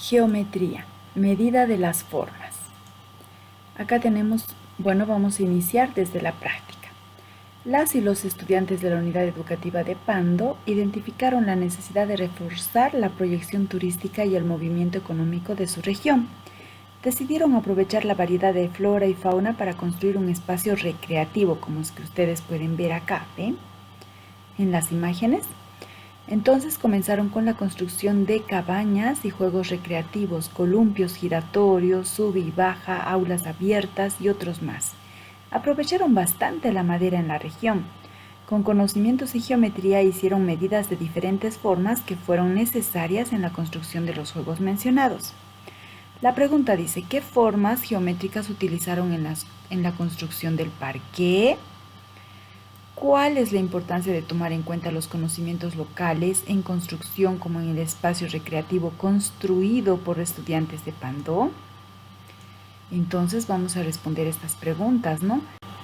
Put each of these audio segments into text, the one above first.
Geometría, medida de las formas. Acá tenemos, vamos a iniciar desde la práctica. Las y los estudiantes de la unidad educativa de Pando identificaron la necesidad de reforzar la proyección turística y el movimiento económico de su región. Decidieron aprovechar la variedad de flora y fauna para construir un espacio recreativo, como es que ustedes pueden ver acá, ¿ven? En las imágenes. Entonces comenzaron con la construcción de cabañas y juegos recreativos, columpios giratorios, sube y baja, aulas abiertas y otros más. Aprovecharon bastante la madera en la región. Con conocimientos de geometría hicieron medidas de diferentes formas que fueron necesarias en la construcción de los juegos mencionados. La pregunta dice, ¿qué formas geométricas utilizaron en la construcción del parque? ¿Cuál es la importancia de tomar en cuenta los conocimientos locales en construcción como en el espacio recreativo construido por estudiantes de Pando? Entonces vamos a responder estas preguntas, ¿no?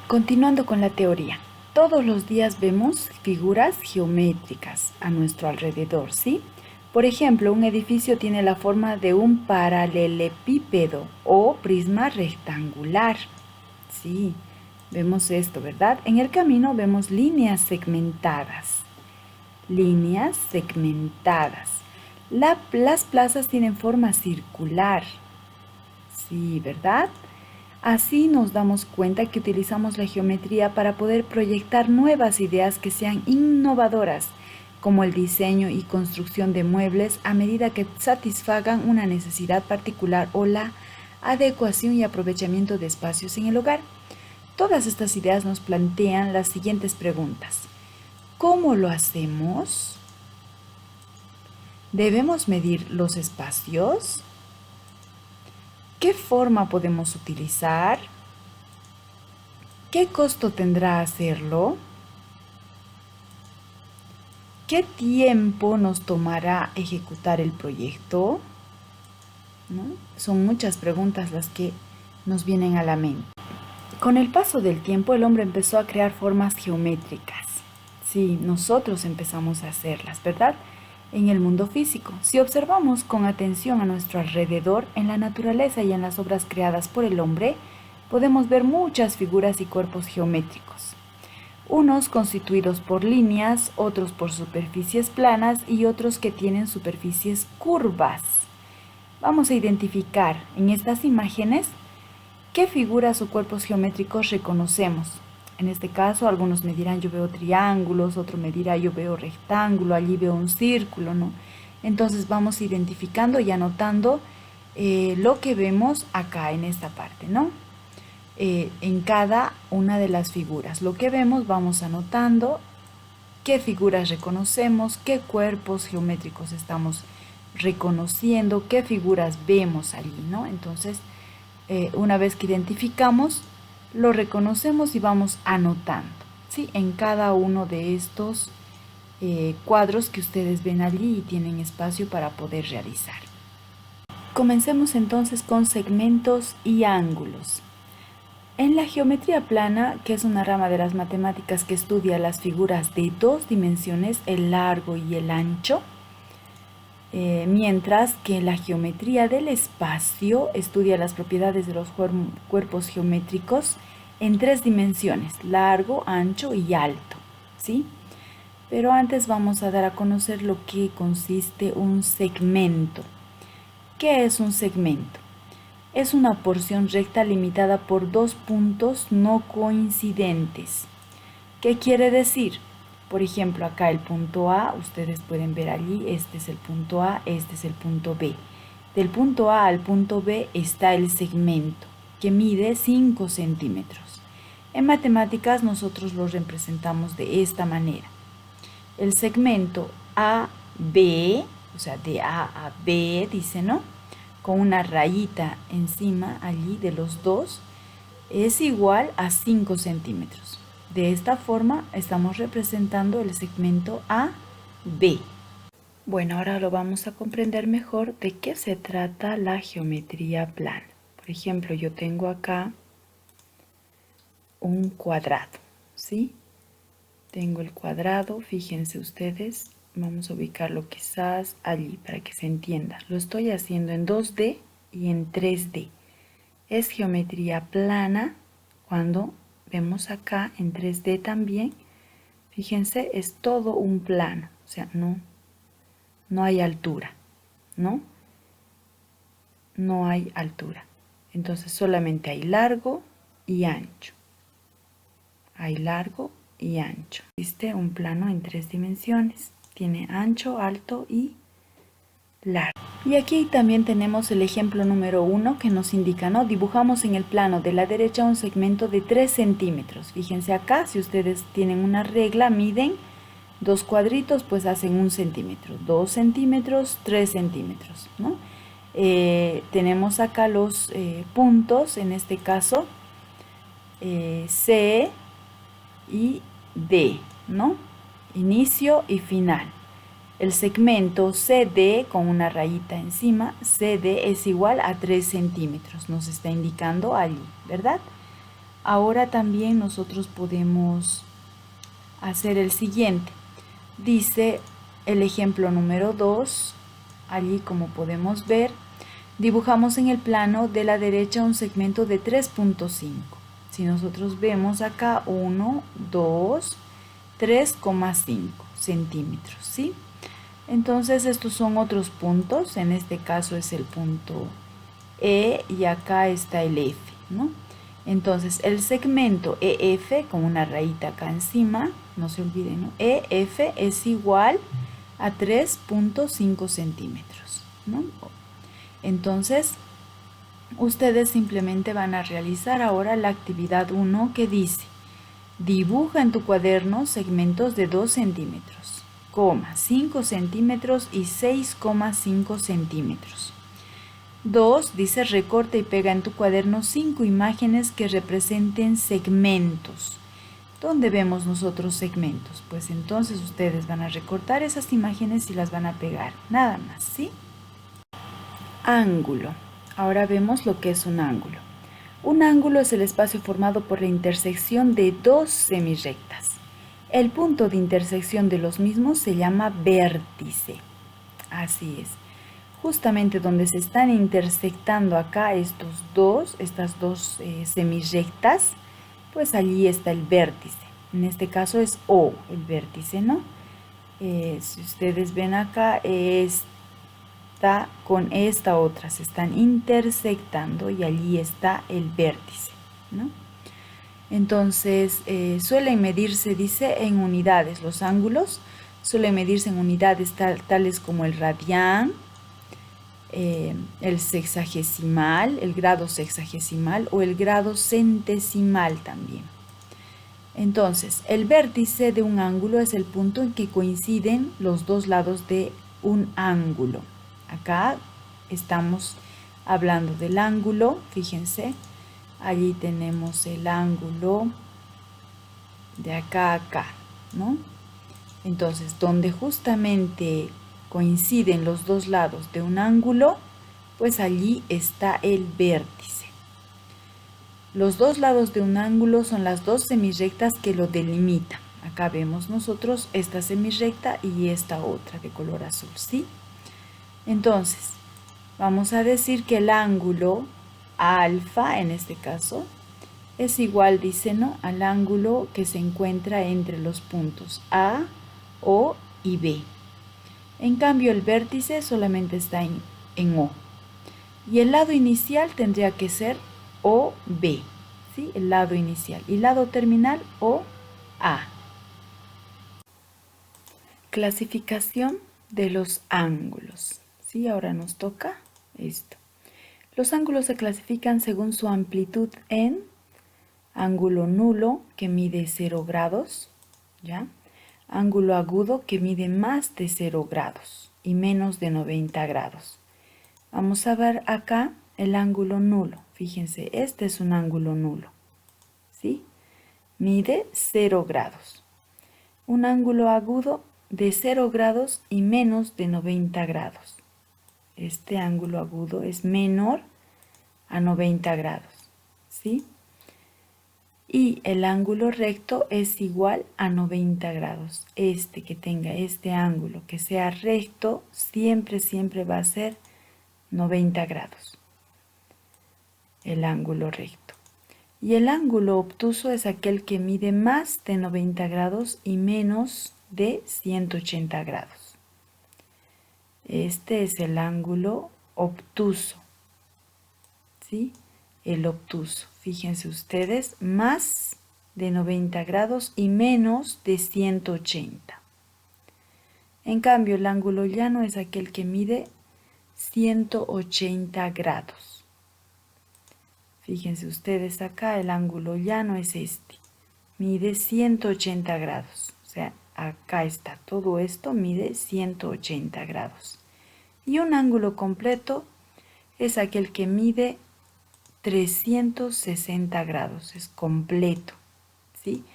Continuando con la teoría. Todos los días vemos figuras geométricas a nuestro alrededor, ¿sí? Por ejemplo, un edificio tiene la forma de un paralelepípedo o prisma rectangular, ¿sí? Vemos esto, ¿verdad? En el camino vemos líneas segmentadas. Líneas segmentadas. Las plazas tienen forma circular. Sí, ¿verdad? Así nos damos cuenta que utilizamos la geometría para poder proyectar nuevas ideas que sean innovadoras, como el diseño y construcción de muebles a medida que satisfagan una necesidad particular o la adecuación y aprovechamiento de espacios en el hogar. Todas estas ideas nos plantean las siguientes preguntas. ¿Cómo lo hacemos? ¿Debemos medir los espacios? ¿Qué forma podemos utilizar? ¿Qué costo tendrá hacerlo? ¿Qué tiempo nos tomará ejecutar el proyecto? ¿No? Son muchas preguntas las que nos vienen a la mente. Con el paso del tiempo, el hombre empezó a crear formas geométricas. Sí, nosotros empezamos a hacerlas, ¿verdad? En el mundo físico. Si observamos con atención a nuestro alrededor, en la naturaleza y en las obras creadas por el hombre, podemos ver muchas figuras y cuerpos geométricos. Unos constituidos por líneas, otros por superficies planas y otros que tienen superficies curvas. Vamos a identificar en estas imágenes ¿qué figuras o cuerpos geométricos reconocemos? En este caso, algunos me dirán yo veo triángulos, otro me dirá yo veo rectángulo, allí veo un círculo, ¿no? Entonces vamos identificando y anotando lo que vemos acá en esta parte, ¿no? En cada una de las figuras. Lo que vemos vamos anotando qué figuras reconocemos, qué cuerpos geométricos estamos reconociendo, qué figuras vemos allí, ¿no? Entonces, una vez que identificamos, lo reconocemos y vamos anotando, ¿sí? En cada uno de estos cuadros que ustedes ven allí y tienen espacio para poder realizar. Comencemos entonces con segmentos y ángulos. En la geometría plana, que es una rama de las matemáticas que estudia las figuras de dos dimensiones, el largo y el ancho, mientras que la geometría del espacio estudia las propiedades de los cuerpos geométricos en tres dimensiones, largo, ancho y alto, ¿sí? Pero antes vamos a dar a conocer lo que consiste un segmento. ¿Qué es un segmento? Es una porción recta limitada por dos puntos no coincidentes. ¿Qué quiere decir? Por ejemplo, acá el punto A, ustedes pueden ver allí, este es el punto A, este es el punto B. Del punto A al punto B está el segmento, que mide 5 centímetros. En matemáticas nosotros lo representamos de esta manera. El segmento AB, o sea, de A a B, dice, ¿no? Con una rayita encima allí de los dos, es igual a 5 centímetros. De esta forma estamos representando el segmento AB. Bueno, ahora lo vamos a comprender mejor de qué se trata la geometría plana. Por ejemplo, yo tengo acá un cuadrado, ¿sí? Tengo el cuadrado, fíjense ustedes, Vamos a ubicarlo quizás allí para que se entienda. Lo estoy haciendo en 2D y en 3D. Es geometría plana cuando vemos acá en 3D también. Fíjense, es todo un plano, o sea, no hay altura, ¿no? No hay altura. Entonces solamente hay largo y ancho. Hay largo y ancho. Existe un plano en 3 dimensiones. Tiene ancho, alto y largo. Y aquí también tenemos el ejemplo número 1 que nos indica, ¿no? Dibujamos en el plano de la derecha un segmento de 3 centímetros. Fíjense acá, si ustedes tienen una regla, miden 2 cuadritos, pues hacen 1 centímetro. 2 centímetros, 3 centímetros, ¿no? Tenemos acá los puntos, en este caso C y D, ¿no? Inicio y final. El segmento CD con una rayita encima, CD es igual a 3 centímetros, nos está indicando allí, ¿verdad? Ahora también nosotros podemos hacer el siguiente. Dice el ejemplo número 2, allí como podemos ver, dibujamos en el plano de la derecha un segmento de 3.5. Si nosotros vemos acá 1, 2, 3,5 centímetros, ¿sí? Entonces estos son otros puntos, en este caso es el punto E y acá está el F, ¿no? Entonces el segmento EF con una rayita acá encima, no se olviden, ¿no? EF es igual a 3.5 centímetros, ¿no? Entonces ustedes simplemente van a realizar ahora la actividad 1 que dice: dibuja en tu cuaderno segmentos de 2 centímetros, 5 centímetros y 6,5 centímetros. 2 dice: recorta y pega en tu cuaderno 5 imágenes que representen segmentos. ¿Dónde vemos nosotros segmentos? Pues entonces ustedes van a recortar esas imágenes y las van a pegar, nada más, ¿sí? Ángulo. Ahora vemos lo que es un ángulo. Un ángulo es el espacio formado por la intersección de dos semirrectas. El punto de intersección de los mismos se llama vértice. Así es. Justamente donde se están intersectando acá estas dos semirrectas, pues allí está el vértice. En este caso es O, el vértice, ¿no? Si ustedes ven acá, está con esta otra, se están intersectando y allí está el vértice, ¿no? Entonces suelen medirse, dice, en unidades. Los ángulos suelen medirse en unidades tales como el radián, el sexagesimal, el grado sexagesimal o el grado centesimal también. Entonces, el vértice de un ángulo es el punto en que coinciden los dos lados de un ángulo. Acá estamos hablando del ángulo, fíjense, allí tenemos el ángulo de acá a acá, ¿no? Entonces, donde justamente coinciden los dos lados de un ángulo, pues allí está el vértice. Los dos lados de un ángulo son las dos semirrectas que lo delimitan. Acá vemos nosotros esta semirrecta y esta otra de color azul, ¿sí? Entonces, vamos a decir que el ángulo alfa, en este caso, es igual, dice, ¿no?, al ángulo que se encuentra entre los puntos A, O y B. En cambio, el vértice solamente está en O. Y el lado inicial tendría que ser OB, ¿sí? El lado inicial. Y lado terminal, OA. Clasificación de los ángulos. ¿Sí? Ahora nos toca esto. Los ángulos se clasifican según su amplitud en ángulo nulo, que mide 0 grados, ¿ya? Ángulo agudo, que mide más de 0 grados y menos de 90 grados. Vamos a ver acá el ángulo nulo. Fíjense, este es un ángulo nulo, ¿sí? Mide 0 grados. Un ángulo agudo de 0 grados y menos de 90 grados. Este ángulo agudo es menor a 90 grados, ¿sí? Y el ángulo recto es igual a 90 grados. Que tenga este ángulo que sea recto, siempre va a ser 90 grados. El ángulo recto. Y el ángulo obtuso es aquel que mide más de 90 grados y menos de 180 grados. Este es el ángulo obtuso. ¿Sí? El obtuso. Fíjense ustedes, más de 90 grados y menos de 180. En cambio, el ángulo llano es aquel que mide 180 grados. Fíjense ustedes acá, el ángulo llano es mide 180 grados. O sea, acá está, todo esto mide 180 grados. Y un ángulo completo es aquel que mide 360 grados, es completo, ¿sí?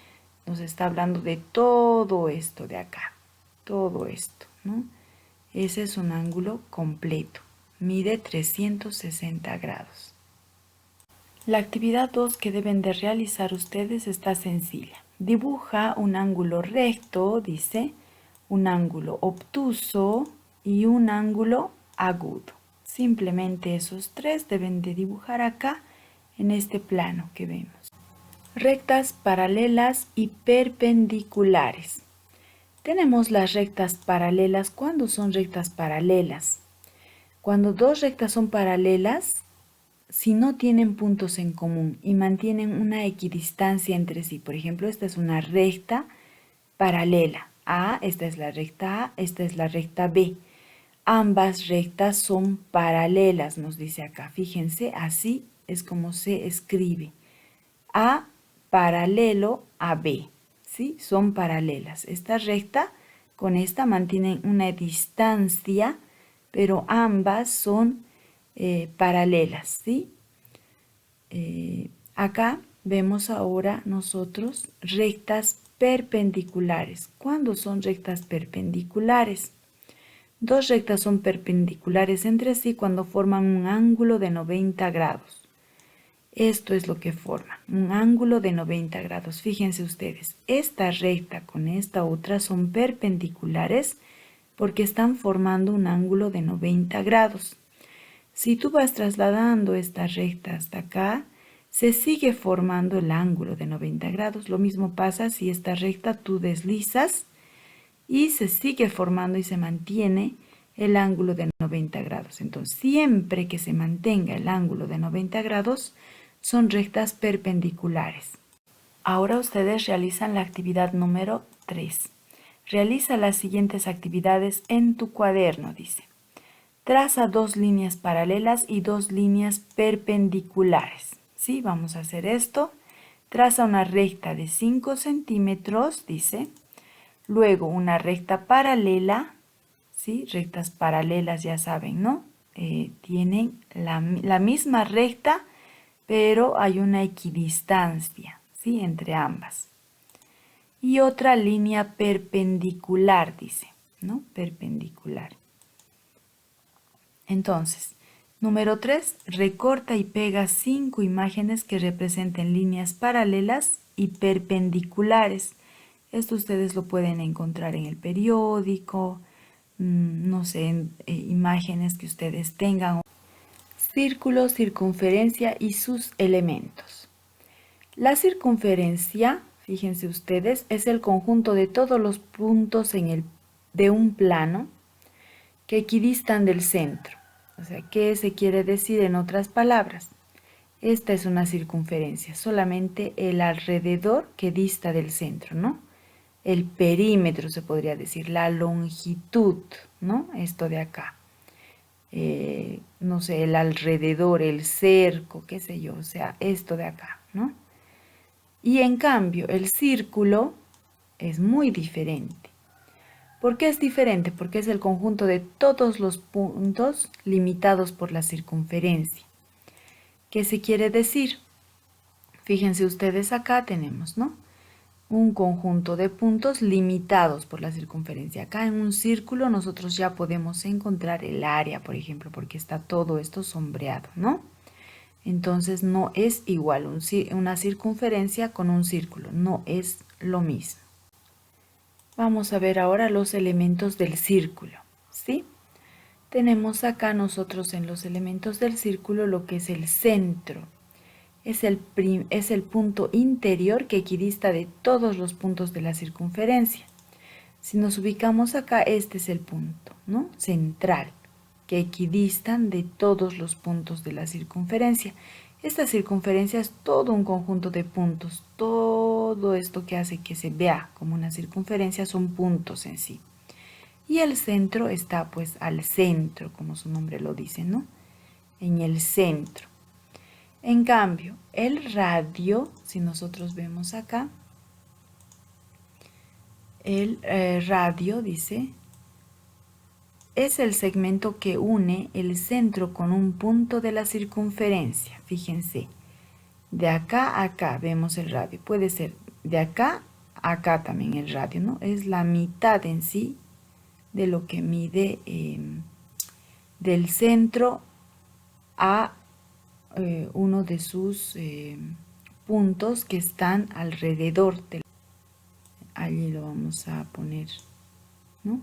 Nos está hablando de todo esto de acá, todo esto, ¿no? Ese es un ángulo completo, mide 360 grados. La actividad 2 que deben de realizar ustedes está sencilla. Dibuja un ángulo recto, dice, un ángulo obtuso y un ángulo agudo. Simplemente esos tres deben de dibujar acá en este plano que vemos. Rectas paralelas y perpendiculares. Tenemos las rectas paralelas. ¿Cuándo son rectas paralelas? Cuando dos rectas son paralelas, si no tienen puntos en común y mantienen una equidistancia entre sí. Por ejemplo, esta es una recta paralela. Esta es la recta A, esta es la recta B. Ambas rectas son paralelas, nos dice acá. Fíjense, así es como se escribe. A paralelo a B, ¿sí? Son paralelas. Esta recta con esta mantienen una distancia, pero ambas son paralelas, ¿sí? Acá vemos ahora nosotros rectas perpendiculares. ¿Cuándo son rectas perpendiculares? Dos rectas son perpendiculares entre sí cuando forman un ángulo de 90 grados. Esto es lo que forma, un ángulo de 90 grados. Fíjense ustedes, esta recta con esta otra son perpendiculares porque están formando un ángulo de 90 grados. Si tú vas trasladando esta recta hasta acá, se sigue formando el ángulo de 90 grados. Lo mismo pasa si esta recta tú deslizas y se sigue formando y se mantiene el ángulo de 90 grados. Entonces, siempre que se mantenga el ángulo de 90 grados, son rectas perpendiculares. Ahora ustedes realizan la actividad número 3. Realiza las siguientes actividades en tu cuaderno, dice. Traza dos líneas paralelas y dos líneas perpendiculares. ¿Sí? Vamos a hacer esto. Traza una recta de 5 centímetros, dice. Luego una recta paralela, ¿sí? Rectas paralelas ya saben, ¿no? Tienen la misma recta, pero hay una equidistancia, ¿sí? Entre ambas. Y otra línea perpendicular, dice, ¿no? Perpendicular. Entonces, número 3, recorta y pega 5 imágenes que representen líneas paralelas y perpendiculares. Esto ustedes lo pueden encontrar en el periódico, no sé, en imágenes que ustedes tengan. Círculo, circunferencia y sus elementos. La circunferencia, fíjense ustedes, es el conjunto de todos los puntos de un plano que equidistan del centro. O sea, ¿qué se quiere decir en otras palabras? Esta es una circunferencia, solamente el alrededor que dista del centro, ¿no? El perímetro se podría decir, la longitud, ¿no? Esto de acá. No sé, el alrededor, el cerco, qué sé yo, o sea, esto de acá, ¿no? Y en cambio, el círculo es muy diferente. ¿Por qué es diferente? Porque es el conjunto de todos los puntos limitados por la circunferencia. ¿Qué se quiere decir? Fíjense ustedes acá tenemos, ¿no? Un conjunto de puntos limitados por la circunferencia. Acá en un círculo nosotros ya podemos encontrar el área, por ejemplo, porque está todo esto sombreado, ¿no? Entonces no es igual una circunferencia con un círculo, no es lo mismo. Vamos a ver ahora los elementos del círculo, ¿sí? Tenemos acá nosotros en los elementos del círculo lo que es el centro. Es el punto interior que equidista de todos los puntos de la circunferencia. Si nos ubicamos acá, este es el punto, ¿no? Central, que equidistan de todos los puntos de la circunferencia. Esta circunferencia es todo un conjunto de puntos. Todo esto que hace que se vea como una circunferencia son puntos en sí. Y el centro está pues al centro, como su nombre lo dice, ¿no? En el centro. En cambio, el radio, si nosotros vemos acá, el radio, dice, es el segmento que une el centro con un punto de la circunferencia. Fíjense, de acá a acá vemos el radio. Puede ser de acá a acá también el radio, ¿no? Es la mitad en sí de lo que mide del centro a uno de sus puntos que están alrededor del... Allí lo vamos a poner, ¿no?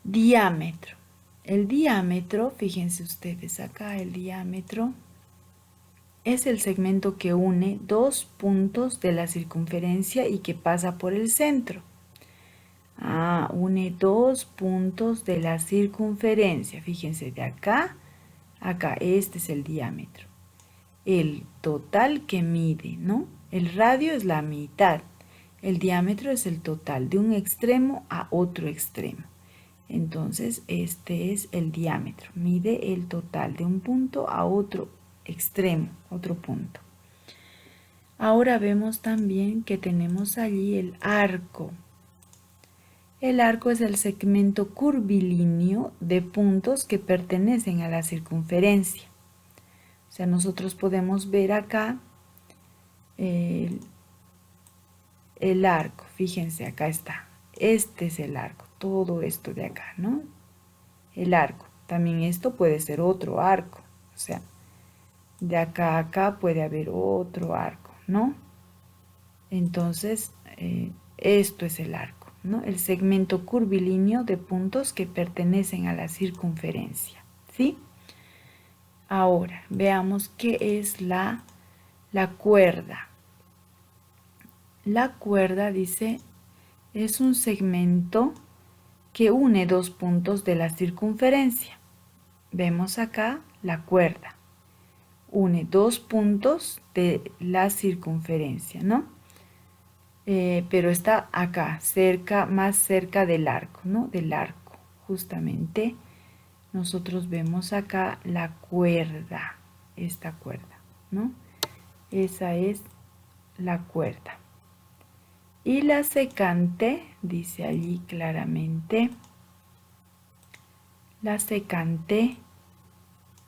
Diámetro. El diámetro, fíjense ustedes acá, el diámetro es el segmento que une dos puntos de la circunferencia y que pasa por el centro. Une dos puntos de la circunferencia. Fíjense, de acá a acá, este es el diámetro. El total que mide, ¿no? El radio es la mitad. El diámetro es el total de un extremo a otro extremo. Entonces, este es el diámetro. Mide el total de un punto a otro extremo, otro punto. Ahora vemos también que tenemos allí el arco. El arco es el segmento curvilíneo de puntos que pertenecen a la circunferencia. O sea, nosotros podemos ver acá el arco. Fíjense, acá está. Este es el arco. Todo esto de acá, ¿no? El arco. También esto puede ser otro arco. O sea, de acá a acá puede haber otro arco, ¿no? Entonces, esto es el arco, ¿no? El segmento curvilíneo de puntos que pertenecen a la circunferencia, ¿sí? Ahora, veamos qué es la cuerda. La cuerda, dice, es un segmento que une dos puntos de la circunferencia. Vemos acá la cuerda. Une dos puntos de la circunferencia, ¿no? Pero está acá, cerca, más cerca del arco, ¿no? Del arco, justamente. Nosotros vemos acá la cuerda, esta cuerda, ¿no? Esa es la cuerda. Y la secante, dice allí claramente, la secante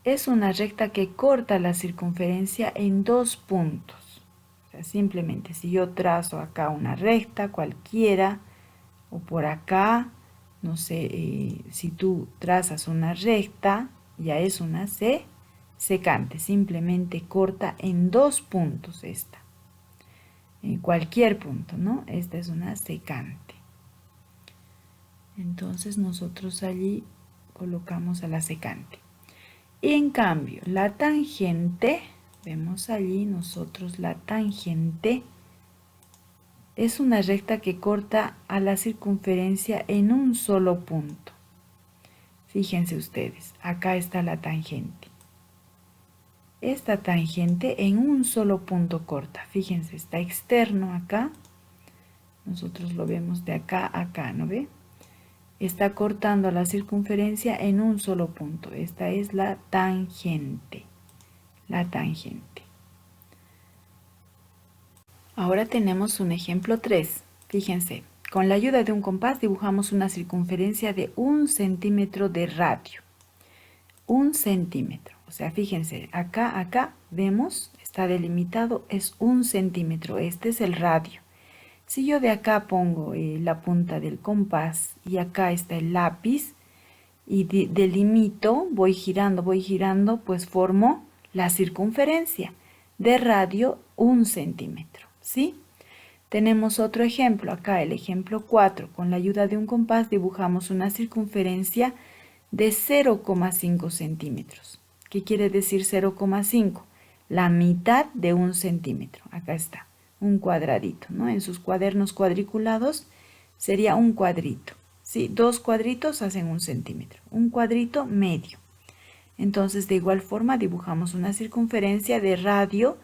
es una recta que corta la circunferencia en dos puntos. O sea, simplemente si yo trazo acá una recta cualquiera, o por acá, no sé, si tú trazas una recta, ya es una secante, simplemente corta en dos puntos esta. En cualquier punto, ¿no? Esta es una secante. Entonces nosotros allí colocamos a la secante. Y en cambio, la tangente, vemos allí nosotros la tangente, es una recta que corta a la circunferencia en un solo punto. Fíjense ustedes, acá está la tangente. Esta tangente en un solo punto corta. Fíjense, está externo acá. Nosotros lo vemos de acá a acá, ¿no ve? Está cortando la circunferencia en un solo punto. Esta es la tangente. La tangente. Ahora tenemos un ejemplo 3. Fíjense, con la ayuda de un compás dibujamos una circunferencia de 1 centímetro de radio. 1 centímetro. O sea, fíjense, acá vemos, está delimitado, es 1 centímetro. Este es el radio. Si yo de acá pongo la punta del compás y acá está el lápiz y delimito, voy girando, pues formo la circunferencia. De radio, 1 centímetro, ¿sí? Tenemos otro ejemplo, acá el ejemplo 4. Con la ayuda de un compás dibujamos una circunferencia de 0,5 centímetros. ¿Qué quiere decir 0,5? La mitad de 1 centímetro. Acá está, un cuadradito, ¿no? En sus cuadernos cuadriculados sería un cuadrito, ¿sí? 2 cuadritos hacen 1 centímetro. Un cuadrito medio. Entonces, de igual forma, dibujamos una circunferencia de radio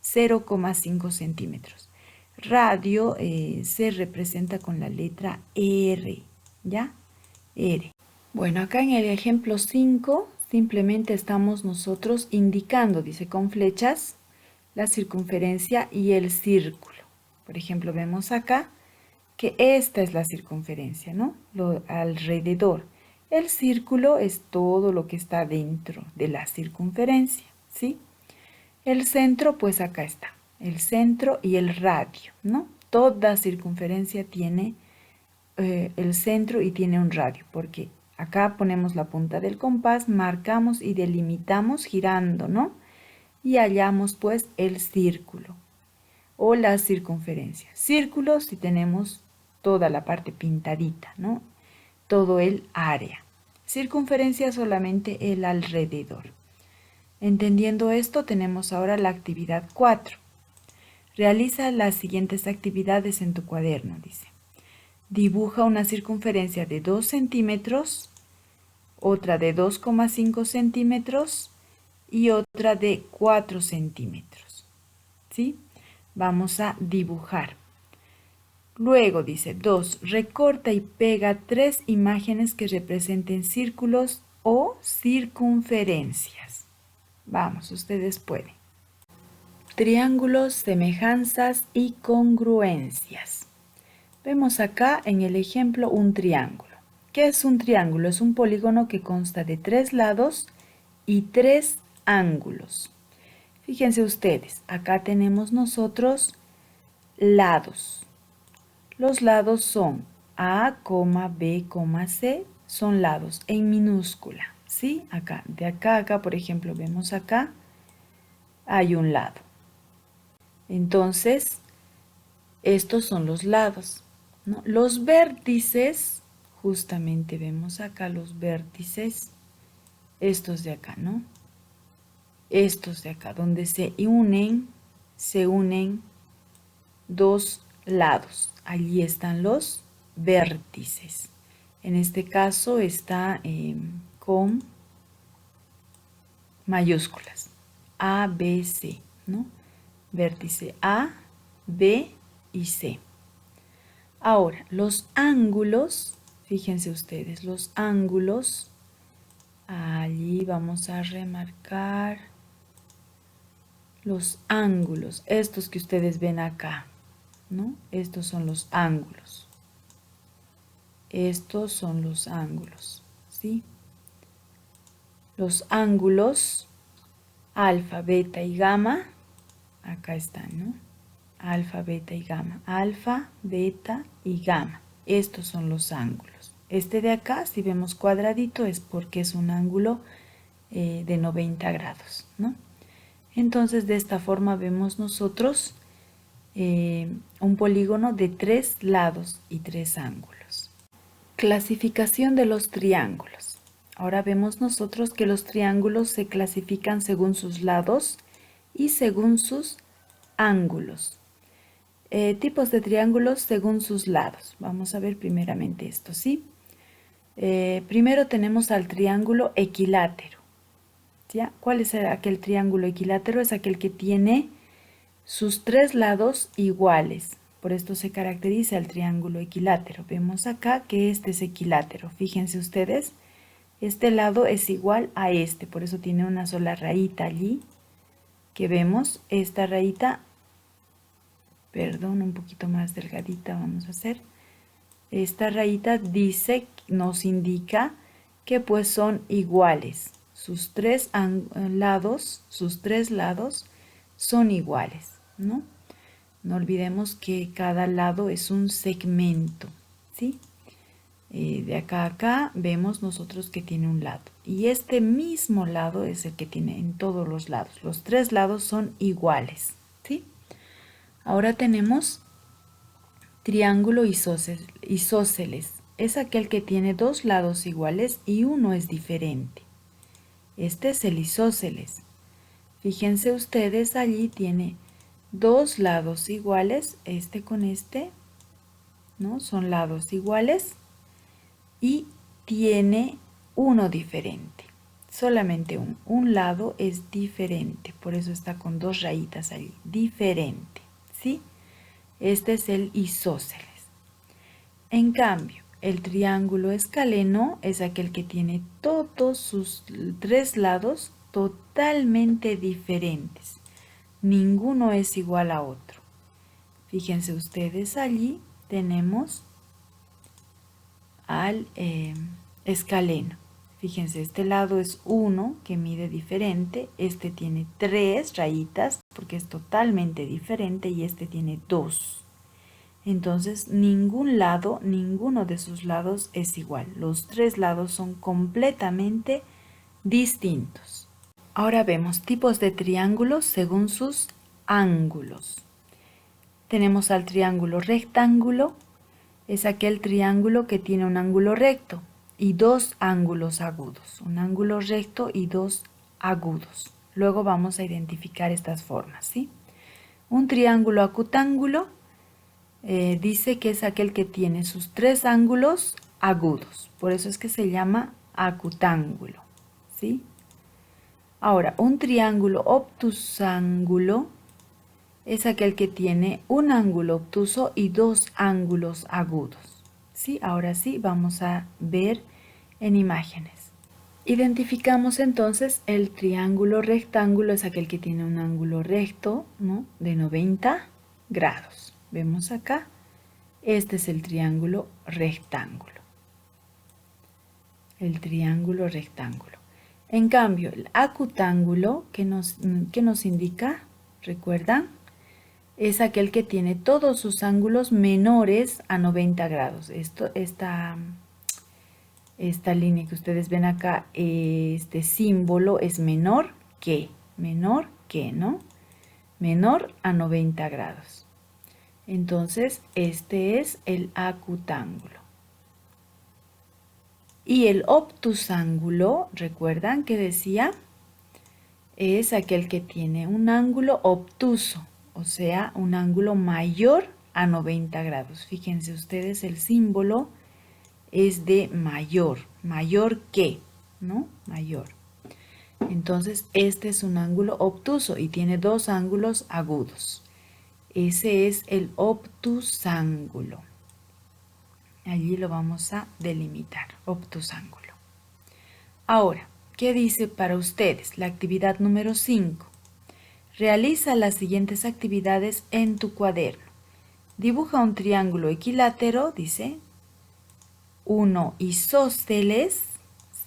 0,5 centímetros. Radio se representa con la letra R, ¿ya? R. Bueno, acá en el ejemplo 5, simplemente estamos nosotros indicando, dice, con flechas, la circunferencia y el círculo. Por ejemplo, vemos acá que esta es la circunferencia, ¿no? Lo alrededor. El círculo es todo lo que está dentro de la circunferencia, ¿sí? El centro, pues acá está, el centro y el radio, ¿no? Toda circunferencia tiene el centro y tiene un radio, porque acá ponemos la punta del compás, marcamos y delimitamos girando, ¿no? Y hallamos pues el círculo o la circunferencia. Círculo si tenemos toda la parte pintadita, ¿no? Todo el área. Circunferencia solamente el alrededor. Entendiendo esto, tenemos ahora la actividad 4. Realiza las siguientes actividades en tu cuaderno, dice. Dibuja una circunferencia de 2 centímetros, otra de 2,5 centímetros y otra de 4 centímetros. ¿Sí? Vamos a dibujar. Luego dice 2. Recorta y pega 3 imágenes que representen círculos o circunferencias. Vamos, ustedes pueden. Triángulos, semejanzas y congruencias. Vemos acá en el ejemplo un triángulo. ¿Qué es un triángulo? Es un polígono que consta de 3 lados y 3 ángulos. Fíjense ustedes, acá tenemos nosotros lados. Los lados son A, B, C, son lados en minúscula, ¿sí? Acá, de acá a acá, por ejemplo, vemos acá, hay un lado. Entonces, estos son los lados, ¿no? Los vértices, justamente vemos acá los vértices, estos de acá, ¿no? Estos de acá, donde se unen dos lados. Allí están los vértices. En este caso está con mayúsculas. A, B, C, ¿no? Vértice A, B y C. Ahora, los ángulos, fíjense ustedes, los ángulos, allí vamos a remarcar los ángulos, estos que ustedes ven acá, ¿no? Estos son los ángulos. Estos son los ángulos, ¿sí? Los ángulos alfa, beta y gamma, acá están, ¿no? Alfa, beta y gamma. Alfa, beta y gamma. Estos son los ángulos. Este de acá, si vemos cuadradito, es porque es un ángulo de 90 grados, ¿no? Entonces, de esta forma vemos nosotros un polígono de 3 lados y 3 ángulos. Clasificación de los triángulos. Ahora vemos nosotros que los triángulos se clasifican según sus lados y según sus ángulos. Tipos de triángulos según sus lados. Vamos a ver primeramente esto, ¿sí? Primero tenemos al triángulo equilátero. ¿Ya? ¿Cuál es aquel triángulo equilátero? Es aquel que tiene sus 3 lados iguales. Por esto se caracteriza el triángulo equilátero. Vemos acá que este es equilátero. Fíjense ustedes, este lado es igual a este, por eso tiene una sola rayita allí. Que vemos esta rayita, perdón, un poquito más delgadita vamos a hacer. Esta rayita nos indica que pues son iguales. Sus tres lados son iguales, ¿no? No olvidemos que cada lado es un segmento, ¿sí? De acá a acá vemos nosotros que tiene un lado. Y este mismo lado es el que tiene en todos los lados. Los tres lados son iguales, ¿sí? Ahora tenemos triángulo isósceles. Es aquel que tiene dos lados iguales y uno es diferente. Este es el isósceles. Fíjense ustedes, allí tiene dos lados iguales, este con este, ¿no? Son lados iguales y tiene uno diferente. Solamente un lado es diferente, por eso está con dos rayitas allí, diferente, ¿sí? Este es el isósceles. En cambio, el triángulo escaleno es aquel que tiene todos sus tres lados totalmente diferentes. Ninguno es igual a otro. Fíjense ustedes, allí tenemos al escaleno. Fíjense, este lado es 1 que mide diferente, este tiene 3 rayitas porque es totalmente diferente y este tiene 2. Entonces ninguno de sus lados es igual. Los tres lados son completamente distintos. Ahora vemos tipos de triángulos según sus ángulos. Tenemos al triángulo rectángulo. Es aquel triángulo que tiene un ángulo recto y dos ángulos agudos. Un ángulo recto y dos agudos. Luego vamos a identificar estas formas, ¿sí? Un triángulo acutángulo dice que es aquel que tiene sus tres ángulos agudos. Por eso es que se llama acutángulo, ¿sí? Ahora, un triángulo obtusángulo es aquel que tiene un ángulo obtuso y dos ángulos agudos. ¿Sí? Ahora sí, vamos a ver en imágenes. Identificamos entonces el triángulo rectángulo, es aquel que tiene un ángulo recto, ¿no? De 90 grados. Vemos acá, este es el triángulo rectángulo. El triángulo rectángulo. En cambio, el acutángulo, ¿qué nos indica? ¿Recuerdan? Es aquel que tiene todos sus ángulos menores a 90 grados. Esta línea que ustedes ven acá, este símbolo es menor que, ¿no? Menor a 90 grados. Entonces, este es el acutángulo. Y el obtusángulo, ¿recuerdan que decía? Es aquel que tiene un ángulo obtuso, o sea, un ángulo mayor a 90 grados. Fíjense ustedes, el símbolo es de mayor que, ¿no? Mayor. Entonces, este es un ángulo obtuso y tiene dos ángulos agudos. Ese es el obtusángulo. Allí lo vamos a delimitar, obtusángulo. Ahora, ¿qué dice para ustedes? La actividad número 5. Realiza las siguientes actividades en tu cuaderno. Dibuja un triángulo equilátero, dice. Uno isósceles,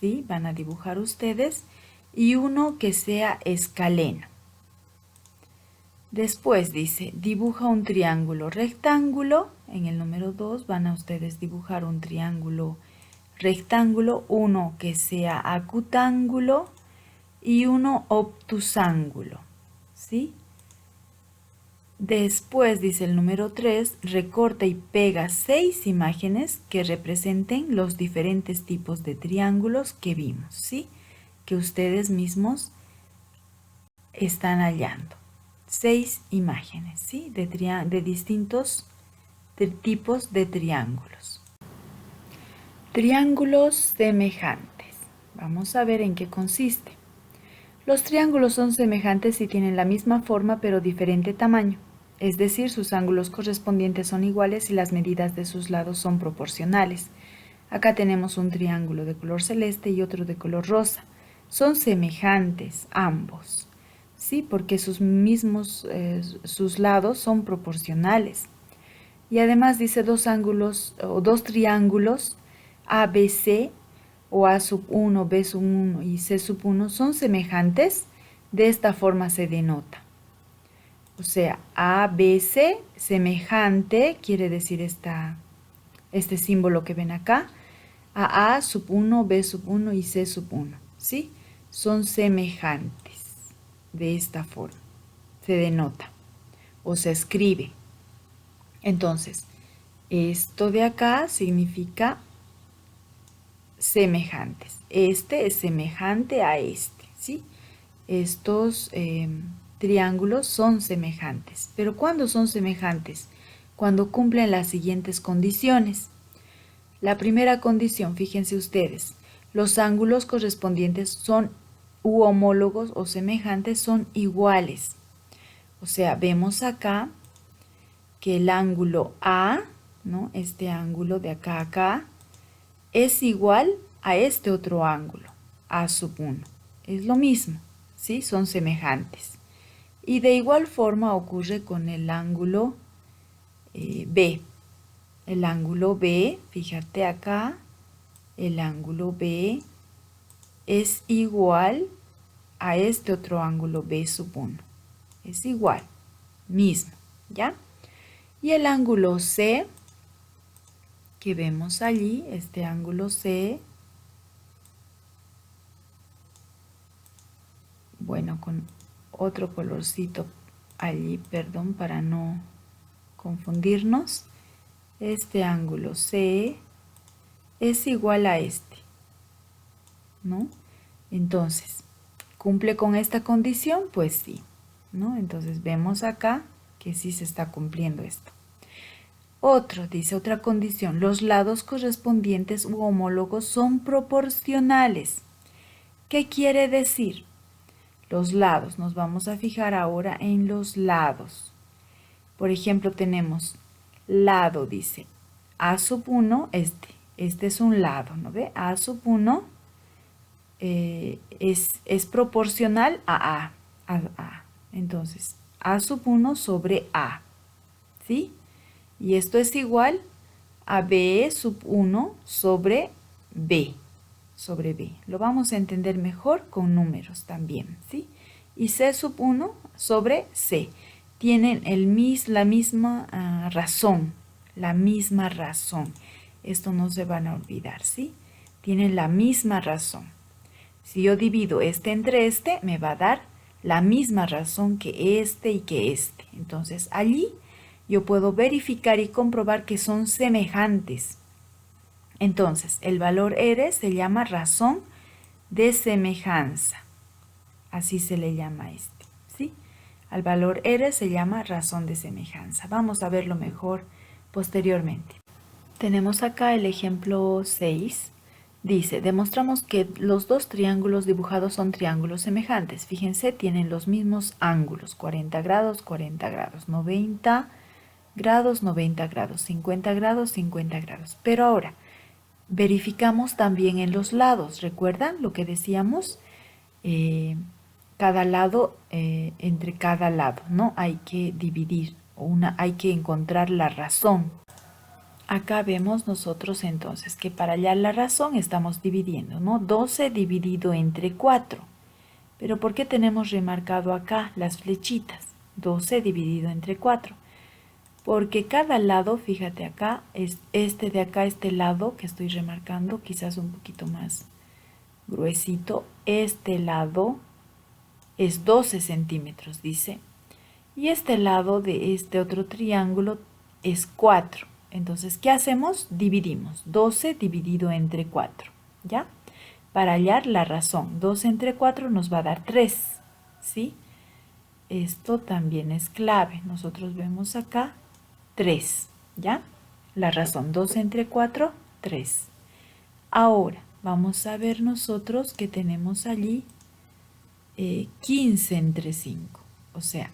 ¿sí? Van a dibujar ustedes. Y uno que sea escaleno. Después dice, dibuja un triángulo rectángulo. En el número 2 van a ustedes dibujar un triángulo rectángulo, uno que sea acutángulo y uno obtusángulo, ¿sí? Después dice el número 3, recorta y pega 6 imágenes que representen los diferentes tipos de triángulos que vimos, ¿sí? Que ustedes mismos están hallando. 6 imágenes, ¿sí? De distintos tipos de triángulos. Triángulos semejantes. Vamos a ver en qué consiste. Los triángulos son semejantes y tienen la misma forma pero diferente tamaño. Es decir, sus ángulos correspondientes son iguales y las medidas de sus lados son proporcionales. Acá tenemos un triángulo de color celeste y otro de color rosa. Son semejantes ambos, ¿sí? Porque sus lados son proporcionales. Y además dice dos ángulos o dos triángulos ABC o A sub 1, B sub 1 y C sub 1 son semejantes. De esta forma se denota. O sea, ABC semejante, quiere decir este símbolo que ven acá, A sub 1, B sub 1 y C sub 1, ¿sí? Son semejantes. De esta forma se denota o se escribe. Entonces, esto de acá significa semejantes. Este es semejante a este, ¿sí? Estos triángulos son semejantes. ¿Pero cuándo son semejantes? Cuando cumplen las siguientes condiciones. La primera condición, fíjense ustedes, los ángulos correspondientes son homólogos o semejantes, son iguales. O sea, vemos acá que el ángulo A, ¿no? Este ángulo de acá a acá, es igual a este otro ángulo, A sub 1. Es lo mismo, ¿sí? Son semejantes. Y de igual forma ocurre con el ángulo B. El ángulo B, fíjate acá, el ángulo B es igual a este otro ángulo B sub 1. Es igual, mismo, ¿ya? Y el ángulo C, que vemos allí, este ángulo C, bueno, con otro colorcito allí, perdón, para no confundirnos. Este ángulo C es igual a este, ¿no? Entonces, ¿cumple con esta condición? Pues sí, ¿no? Entonces vemos acá que sí se está cumpliendo esto. Dice otra condición, los lados correspondientes u homólogos son proporcionales. ¿Qué quiere decir? Los lados, nos vamos a fijar ahora en los lados. Por ejemplo, tenemos lado, dice, A sub 1, este es un lado, ¿no ve? A sub 1 es proporcional a A. Entonces, A sub 1 sobre A, ¿sí? Y esto es igual a B sub 1 sobre B. Lo vamos a entender mejor con números también, ¿sí? Y C sub 1 sobre C. Tienen la misma razón, Esto no se van a olvidar, ¿sí? Tienen la misma razón. Si yo divido este entre este, me va a dar la misma razón que este y que este. Entonces, allí yo puedo verificar y comprobar que son semejantes. Entonces, el valor R se llama razón de semejanza. Así se le llama este, ¿sí? Al valor R se llama razón de semejanza. Vamos a verlo mejor posteriormente. Tenemos acá el ejemplo 6. Dice, demostramos que los dos triángulos dibujados son triángulos semejantes. Fíjense, tienen los mismos ángulos, 40 grados, 40 grados, 90 grados, 90 grados, 50 grados, 50 grados. Pero ahora, verificamos también en los lados. ¿Recuerdan lo que decíamos? Cada lado, entre cada lado, ¿no? Hay que dividir, hay que encontrar la razón. Acá vemos nosotros entonces que para hallar la razón estamos dividiendo, ¿no? 12 dividido entre 4. Pero ¿por qué tenemos remarcado acá las flechitas? 12 dividido entre 4. Porque cada lado, fíjate acá, es este de acá, este lado que estoy remarcando, quizás un poquito más gruesito. Este lado es 12 centímetros, dice. Y este lado de este otro triángulo es 4. Entonces, ¿qué hacemos? Dividimos. 12 dividido entre 4, ¿ya? Para hallar la razón. 12 entre 4 nos va a dar 3, ¿sí? Esto también es clave. Nosotros vemos acá 3, ¿ya? La razón, 12 entre 4, 3. Ahora, vamos a ver nosotros que tenemos allí 15 entre 5. O sea,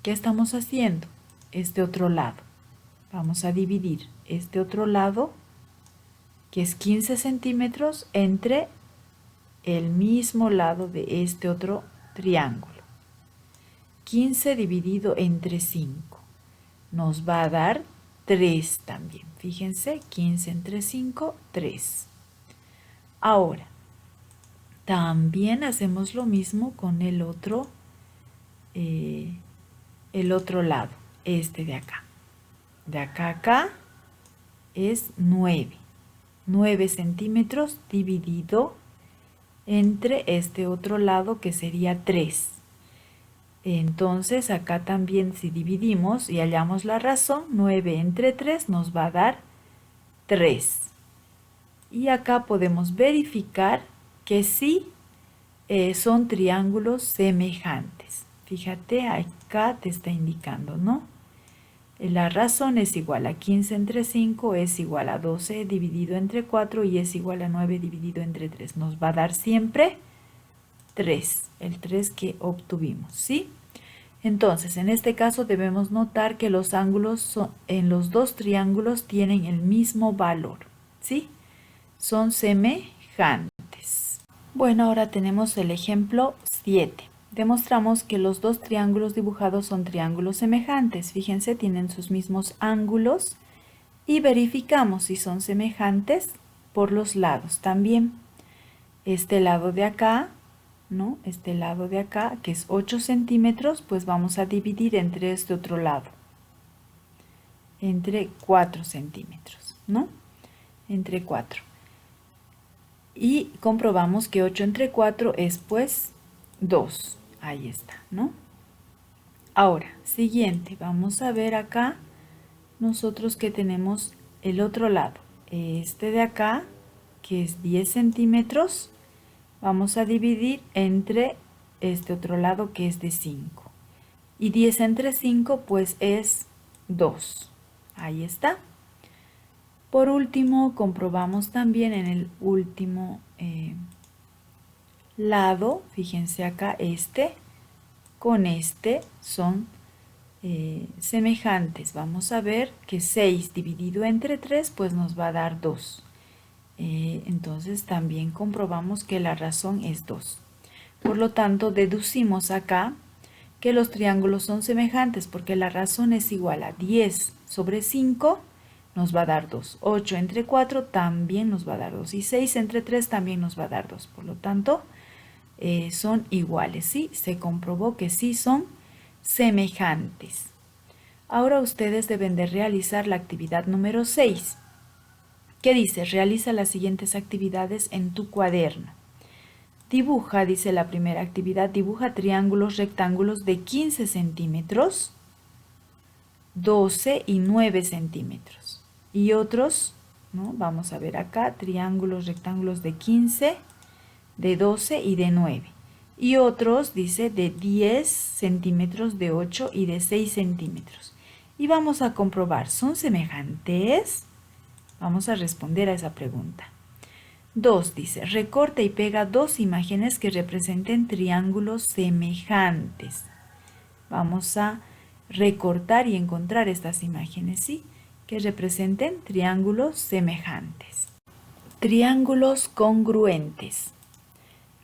¿qué estamos haciendo? Este otro lado. Vamos a dividir este otro lado, que es 15 centímetros, entre el mismo lado de este otro triángulo. 15 dividido entre 5 nos va a dar 3 también. Fíjense, 15 entre 5, 3. Ahora, también hacemos lo mismo con el otro lado, este de acá. De acá a acá es 9. 9 centímetros dividido entre este otro lado que sería 3. Entonces acá también si dividimos y hallamos la razón, 9 entre 3 nos va a dar 3. Y acá podemos verificar que sí son triángulos semejantes. Fíjate, acá te está indicando, ¿no? La razón es igual a 15 entre 5 es igual a 12 dividido entre 4 y es igual a 9 dividido entre 3. Nos va a dar siempre 3, el 3 que obtuvimos, ¿sí? Entonces, en este caso debemos notar que los ángulos en los dos triángulos tienen el mismo valor, ¿sí? Son semejantes. Bueno, ahora tenemos el ejemplo 7. Demostramos que los dos triángulos dibujados son triángulos semejantes. Fíjense, tienen sus mismos ángulos y verificamos si son semejantes por los lados también. Este lado de acá, ¿no? Este lado de acá, que es 8 centímetros, pues vamos a dividir entre este otro lado, entre 4 centímetros, ¿no? Entre 4. Y comprobamos que 8 entre 4 es pues 2. Ahí está, ¿no? Ahora, siguiente, vamos a ver acá nosotros que tenemos el otro lado. Este de acá, que es 10 centímetros, vamos a dividir entre este otro lado que es de 5. Y 10 entre 5 pues es 2. Ahí está. Por último, comprobamos también en el último lado, fíjense acá, este con este son semejantes. Vamos a ver que 6 dividido entre 3 pues nos va a dar 2. Entonces también comprobamos que la razón es 2. Por lo tanto, deducimos acá que los triángulos son semejantes porque la razón es igual a 10 sobre 5 nos va a dar 2. 8 entre 4 también nos va a dar 2. Y 6 entre 3 también nos va a dar 2. Por lo tanto, son iguales, ¿sí? Se comprobó que sí son semejantes. Ahora ustedes deben de realizar la actividad número 6. ¿Qué dice? Realiza las siguientes actividades en tu cuaderno. Dibuja, dice la primera actividad, dibuja triángulos rectángulos de 15 centímetros, 12 y 9 centímetros. Y otros, ¿no? Vamos a ver acá, triángulos rectángulos de 15, de 12 y de 9. Y otros, dice, de 10 centímetros, de 8 y de 6 centímetros. Y vamos a comprobar, ¿son semejantes? Vamos a responder a esa pregunta. 2 dice, recorta y pega dos imágenes que representen triángulos semejantes. Vamos a recortar y encontrar estas imágenes, ¿sí? Que representen triángulos semejantes. Triángulos congruentes.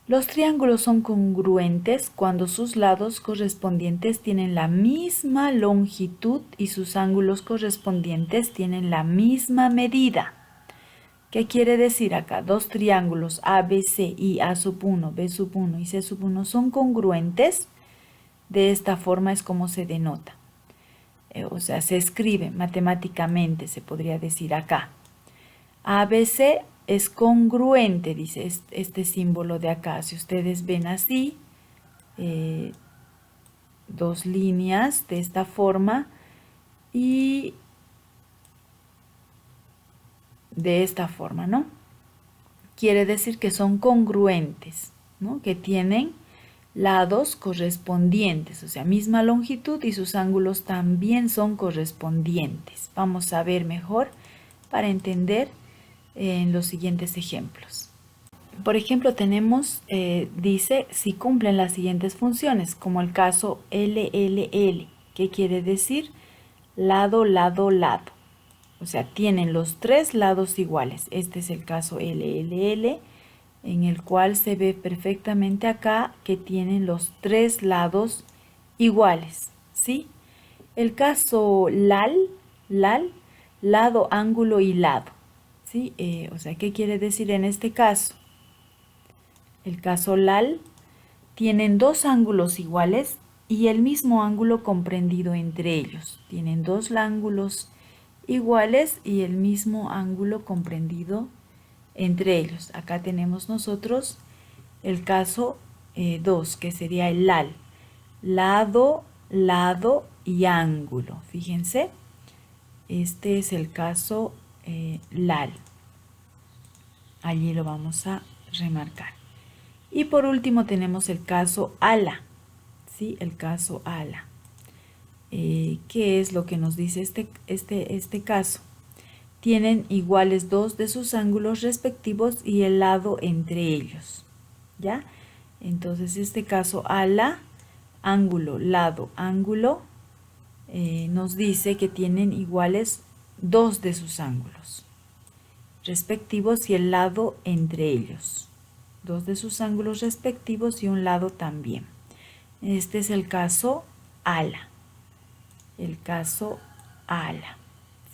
Los triángulos son congruentes cuando sus lados correspondientes tienen la misma longitud y sus ángulos correspondientes tienen la misma medida. ¿Qué quiere decir acá? Dos triángulos ABC y A1, B1 y C1 son congruentes. De esta forma es como se denota. O sea, se escribe matemáticamente, se podría decir acá. ABC es congruente, dice este símbolo de acá. Si ustedes ven así, dos líneas de esta forma y de esta forma, ¿no? Quiere decir que son congruentes, ¿no? Que tienen lados correspondientes, o sea, misma longitud y sus ángulos también son correspondientes. Vamos a ver mejor para entender en los siguientes ejemplos. Por ejemplo, tenemos, dice, si cumplen las siguientes funciones, como el caso LLL, que quiere decir lado, lado, lado. O sea, tienen los tres lados iguales. Este es el caso LLL, en el cual se ve perfectamente acá que tienen los tres lados iguales, ¿sí? El caso LAL, lado, ángulo y lado, ¿sí? O sea, ¿qué quiere decir en este caso? El caso LAL tienen dos ángulos iguales y el mismo ángulo comprendido entre ellos. Tienen dos ángulos iguales y el mismo ángulo comprendido entre ellos. Acá tenemos nosotros el caso 2, que sería el LAL. Lado, lado y ángulo. Fíjense, este es el caso LAL. Allí lo vamos a remarcar. Y por último tenemos el caso ALA. ¿Sí? El caso ALA. ¿Qué es lo que nos dice este caso? Tienen iguales dos de sus ángulos respectivos y el lado entre ellos. ¿Ya? Entonces este caso ALA, ángulo, lado, ángulo, nos dice que tienen iguales dos de sus ángulos respectivos y el lado entre ellos. Dos de sus ángulos respectivos y un lado también. Este es el caso ALA. El caso ALA.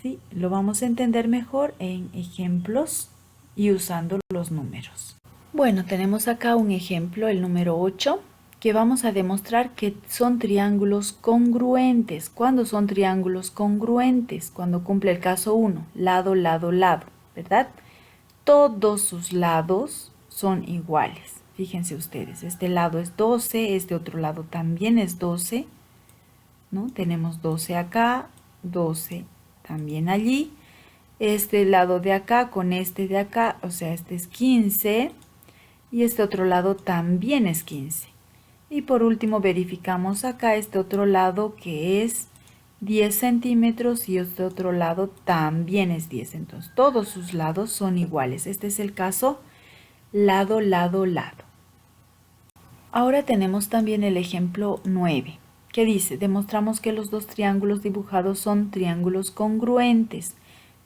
¿Sí? Lo vamos a entender mejor en ejemplos y usando los números. Bueno, tenemos acá un ejemplo, el número 8, que vamos a demostrar que son triángulos congruentes. ¿Cuándo son triángulos congruentes? Cuando cumple el caso 1, lado, lado, lado, ¿verdad? Todos sus lados son iguales. Fíjense ustedes, este lado es 12, este otro lado también es 12, ¿no? Tenemos 12 acá, 12 también allí. Este lado de acá con este de acá, o sea, este es 15 y este otro lado también es 15. Y por último verificamos acá este otro lado que es 10 centímetros y este otro lado también es 10. Entonces todos sus lados son iguales. Este es el caso lado, lado, lado. Ahora tenemos también el ejemplo 9, que dice, demostramos que los dos triángulos dibujados son triángulos congruentes,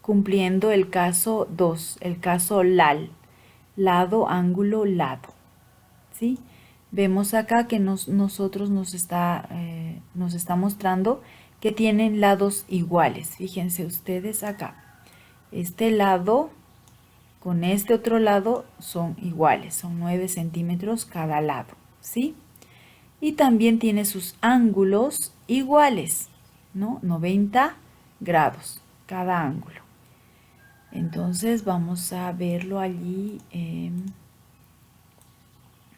cumpliendo el caso 2, el caso LAL, lado, ángulo, lado. ¿Sí? Vemos acá que nos está mostrando que tienen lados iguales. Fíjense ustedes acá. Este lado con este otro lado son iguales, son 9 centímetros cada lado, ¿sí? Y también tiene sus ángulos iguales, ¿no? 90 grados cada ángulo. Entonces vamos a verlo allí,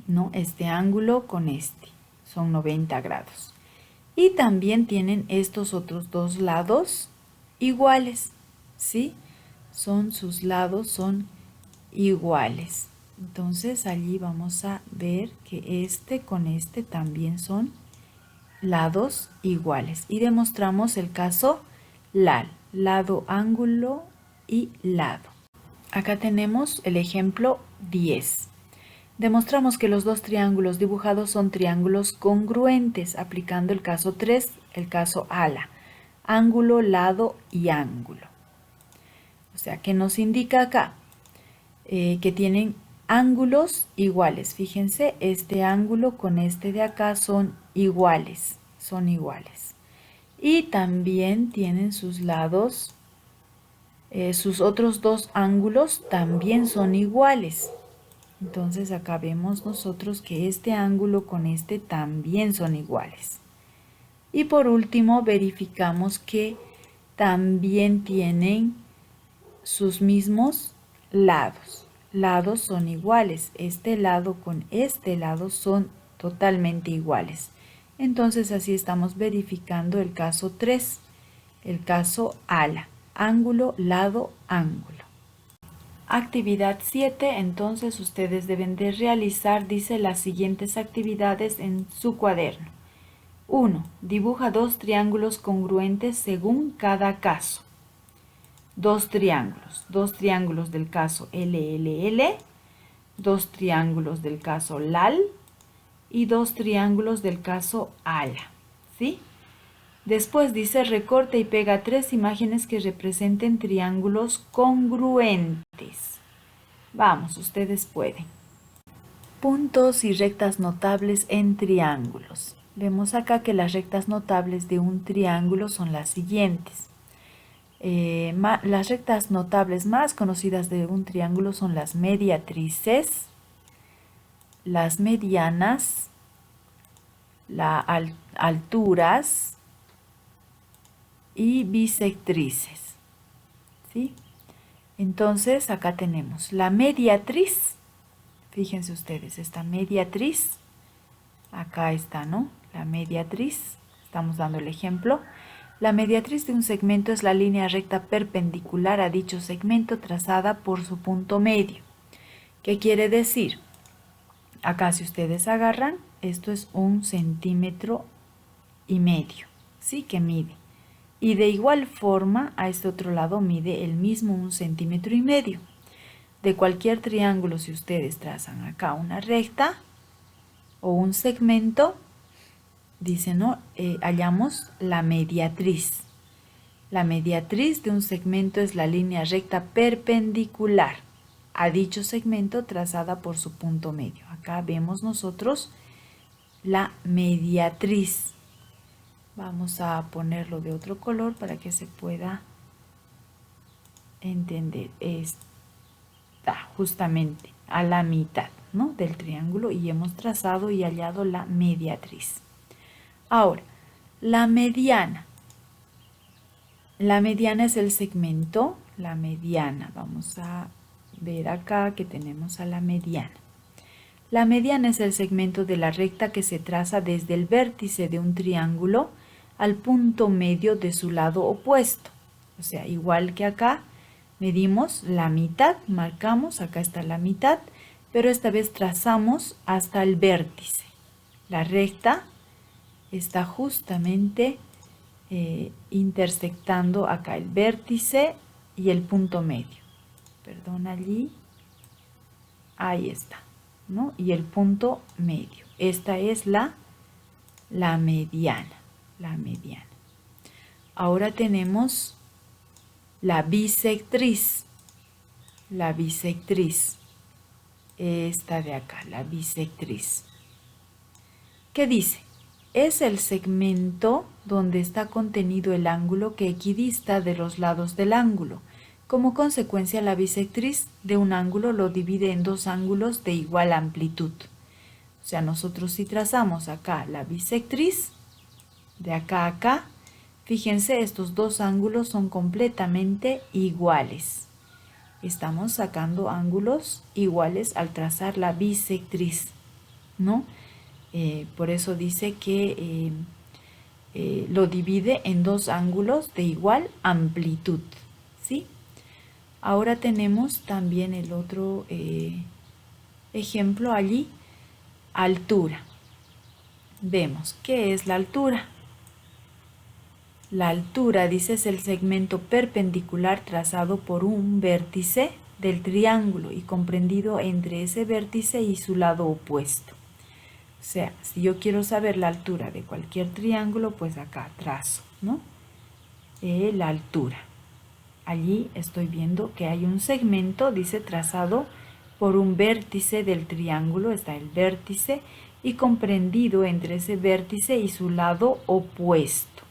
¿no? Este ángulo con este, son 90 grados. Y también tienen estos otros dos lados iguales, ¿sí? Sus lados son iguales. Entonces allí vamos a ver que este con este también son lados iguales. Y demostramos el caso LAL, lado, ángulo y lado. Acá tenemos el ejemplo 10. Demostramos que los dos triángulos dibujados son triángulos congruentes, aplicando el caso 3, el caso ALA, ángulo, lado y ángulo. O sea, que nos indica acá que tienen ángulos iguales. Fíjense, este ángulo con este de acá son iguales, Y también tienen sus lados, sus otros dos ángulos también son iguales. Entonces acá vemos nosotros que este ángulo con este también son iguales. Y por último verificamos que también tienen sus mismos lados. Lados son iguales. Este lado con este lado son totalmente iguales. Entonces así estamos verificando el caso 3, el caso ALA, ángulo, lado, ángulo. Actividad 7, entonces ustedes deben de realizar, dice, las siguientes actividades en su cuaderno. 1. Dibuja dos triángulos congruentes según cada caso. Dos triángulos del caso LLL, dos triángulos del caso LAL y dos triángulos del caso ALA, ¿sí? Después dice, recorta y pega tres imágenes que representen triángulos congruentes. Vamos, ustedes pueden. Puntos y rectas notables en triángulos. Vemos acá que las rectas notables de un triángulo son las siguientes. Las rectas notables más conocidas de un triángulo son las mediatrices, las medianas, las alturas y bisectrices, ¿sí? Entonces acá tenemos la mediatriz. Fíjense ustedes, esta mediatriz, acá está, ¿no? La mediatriz, estamos dando el ejemplo. La mediatriz de un segmento es la línea recta perpendicular a dicho segmento trazada por su punto medio. ¿Qué quiere decir? Acá si ustedes agarran, esto es 1,5 centímetros, ¿sí? Que mide. Y de igual forma, a este otro lado mide el mismo 1,5 centímetros. De cualquier triángulo, si ustedes trazan acá una recta o un segmento, dice, ¿no? Hallamos la mediatriz. La mediatriz de un segmento es la línea recta perpendicular a dicho segmento trazada por su punto medio. Acá vemos nosotros la mediatriz. Vamos a ponerlo de otro color para que se pueda entender. Está justamente a la mitad, ¿no? del triángulo y hemos trazado y hallado la mediatriz. Ahora, la mediana. La mediana es el segmento, la mediana. Vamos a ver acá que tenemos a la mediana. La mediana es el segmento de la recta que se traza desde el vértice de un triángulo al punto medio de su lado opuesto. O sea, igual que acá, medimos la mitad, marcamos, acá está la mitad, pero esta vez trazamos hasta el vértice. La recta está justamente intersectando acá el vértice y el punto medio. Perdón, allí. Ahí está, ¿no? Y el punto medio. Esta es la mediana. La mediana. Ahora tenemos la bisectriz. La bisectriz. Esta de acá, la bisectriz. ¿Qué dice? Es el segmento donde está contenido el ángulo que equidista de los lados del ángulo. Como consecuencia, la bisectriz de un ángulo lo divide en dos ángulos de igual amplitud. O sea, nosotros si trazamos acá la bisectriz, de acá a acá, fíjense, estos dos ángulos son completamente iguales. Estamos sacando ángulos iguales al trazar la bisectriz, ¿no? Por eso dice que lo divide en dos ángulos de igual amplitud, ¿sí? Ahora tenemos también el otro ejemplo allí, altura. Vemos, ¿qué es la altura? La altura, dice, es el segmento perpendicular trazado por un vértice del triángulo y comprendido entre ese vértice y su lado opuesto. O sea, si yo quiero saber la altura de cualquier triángulo, pues acá trazo, ¿no? La altura. Allí estoy viendo que hay un segmento, dice, trazado por un vértice del triángulo, está el vértice, y comprendido entre ese vértice y su lado opuesto.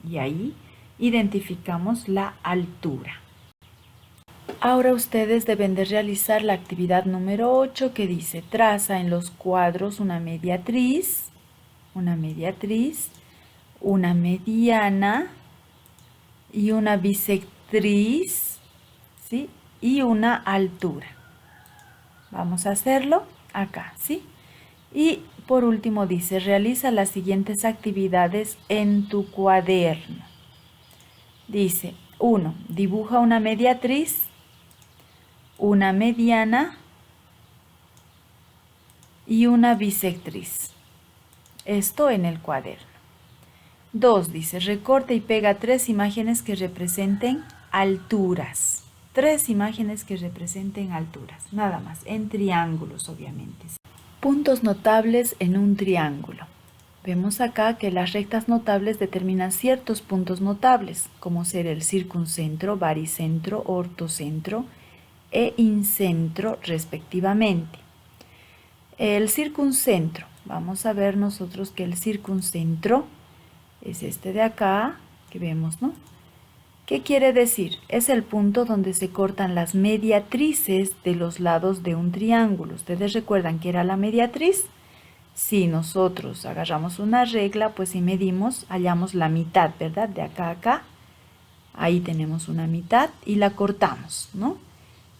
Y ahí identificamos la altura. Ahora ustedes deben de realizar la actividad número 8 que dice, traza en los cuadros una mediatriz, una mediana y una bisectriz, ¿sí? Y una altura. Vamos a hacerlo acá, ¿sí? Y por último dice, realiza las siguientes actividades en tu cuaderno. Dice, 1. Dibuja una mediatriz, una mediana y una bisectriz. Esto en el cuaderno. 2. Dice, recorta y pega 3 imágenes que representen alturas. 3 imágenes que representen alturas, nada más, en triángulos obviamente. Puntos notables en un triángulo. Vemos acá que las rectas notables determinan ciertos puntos notables, como ser el circuncentro, baricentro, ortocentro e incentro respectivamente. El circuncentro, vamos a ver nosotros que el circuncentro es este de acá, que vemos, ¿no? ¿Qué quiere decir? Es el punto donde se cortan las mediatrices de los lados de un triángulo. ¿Ustedes recuerdan que era la mediatriz? Si nosotros agarramos una regla, pues si medimos, hallamos la mitad, ¿verdad? De acá a acá, Ahí tenemos una mitad y la cortamos, ¿no?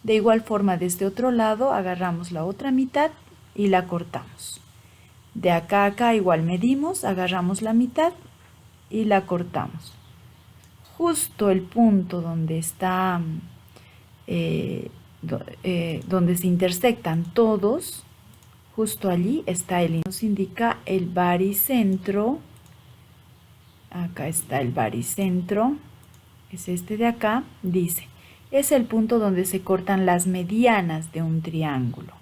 De igual forma, de este otro lado agarramos la otra mitad y la cortamos. De acá a acá igual medimos, agarramos la mitad y la cortamos. Justo el punto donde está, donde se intersectan todos, justo allí está nos indica el baricentro. Acá está el baricentro, es este de acá, dice, es el punto donde se cortan las medianas de un triángulo.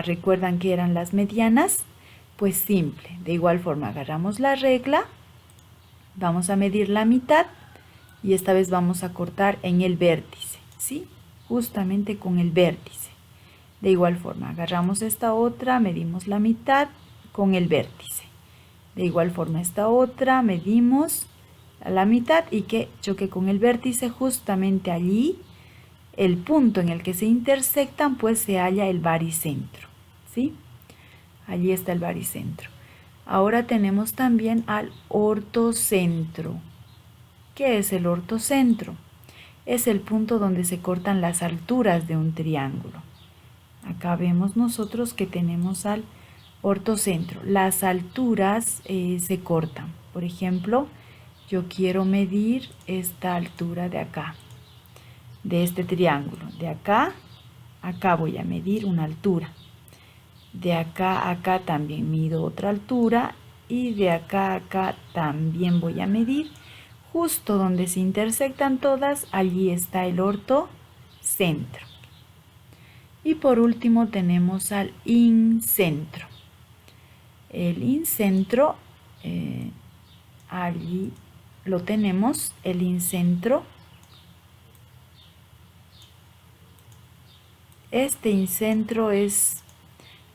¿Recuerdan qué eran las medianas? Pues simple, de igual forma agarramos la regla, vamos a medir la mitad y esta vez vamos a cortar en el vértice, ¿sí? Justamente con el vértice. De igual forma agarramos esta otra, medimos la mitad con el vértice. De igual forma esta otra, medimos a la mitad y que choque con el vértice. Justamente allí, el punto en el que se intersectan, pues se halla el baricentro, ¿sí? Allí está el baricentro. Ahora tenemos también al ortocentro. ¿Qué es el ortocentro? Es el punto donde se cortan las alturas de un triángulo. Acá vemos nosotros que tenemos al ortocentro. Las alturas se cortan. Por ejemplo, yo quiero medir esta altura de acá, de este triángulo. De acá a acá voy a medir una altura. De acá a acá también mido otra altura. Y de acá a acá también voy a medir. Justo donde se intersectan todas, allí está el ortocentro. Y por último tenemos al incentro. El incentro, allí lo tenemos, el incentro. Este incentro es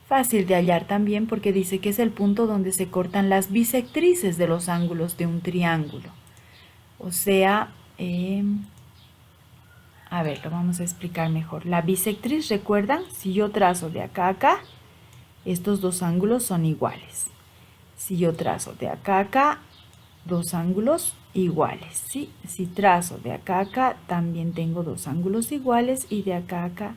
fácil de hallar también porque dice que es el punto donde se cortan las bisectrices de los ángulos de un triángulo. O sea, a ver, lo vamos a explicar mejor. La bisectriz, ¿recuerdan? Si yo trazo de acá a acá, estos dos ángulos son iguales. Si yo trazo de acá a acá, dos ángulos iguales, ¿sí? Si trazo de acá a acá, también tengo dos ángulos iguales y de acá a acá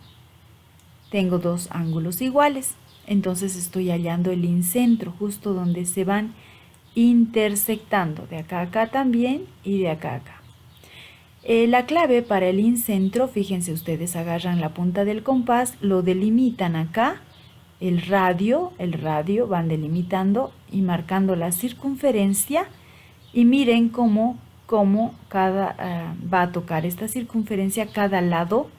tengo dos ángulos iguales. Entonces estoy hallando el incentro, justo donde se van intersectando, de acá a acá también y de acá a acá. La clave para el incentro, fíjense ustedes, agarran la punta del compás, lo delimitan acá, el radio, van delimitando y marcando la circunferencia y miren cómo va a tocar esta circunferencia cada lado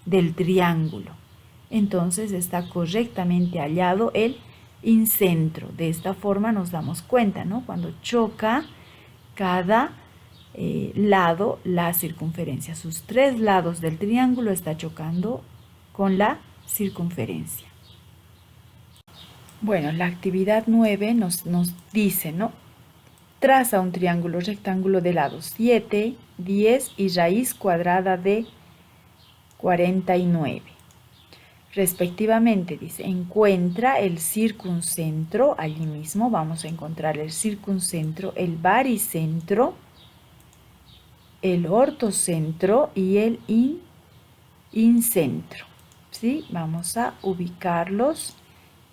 del triángulo. Entonces está correctamente hallado el incentro. De esta forma nos damos cuenta, ¿no? Cuando choca cada lado, la circunferencia. Sus tres lados del triángulo está chocando con la circunferencia. Bueno, la actividad 9 nos dice, ¿no? Traza un triángulo rectángulo de lados 7, 10 y raíz cuadrada de 49. Respectivamente, dice, encuentra el circuncentro, allí mismo vamos a encontrar el circuncentro, el baricentro, el ortocentro y el incentro, ¿sí? Vamos a ubicarlos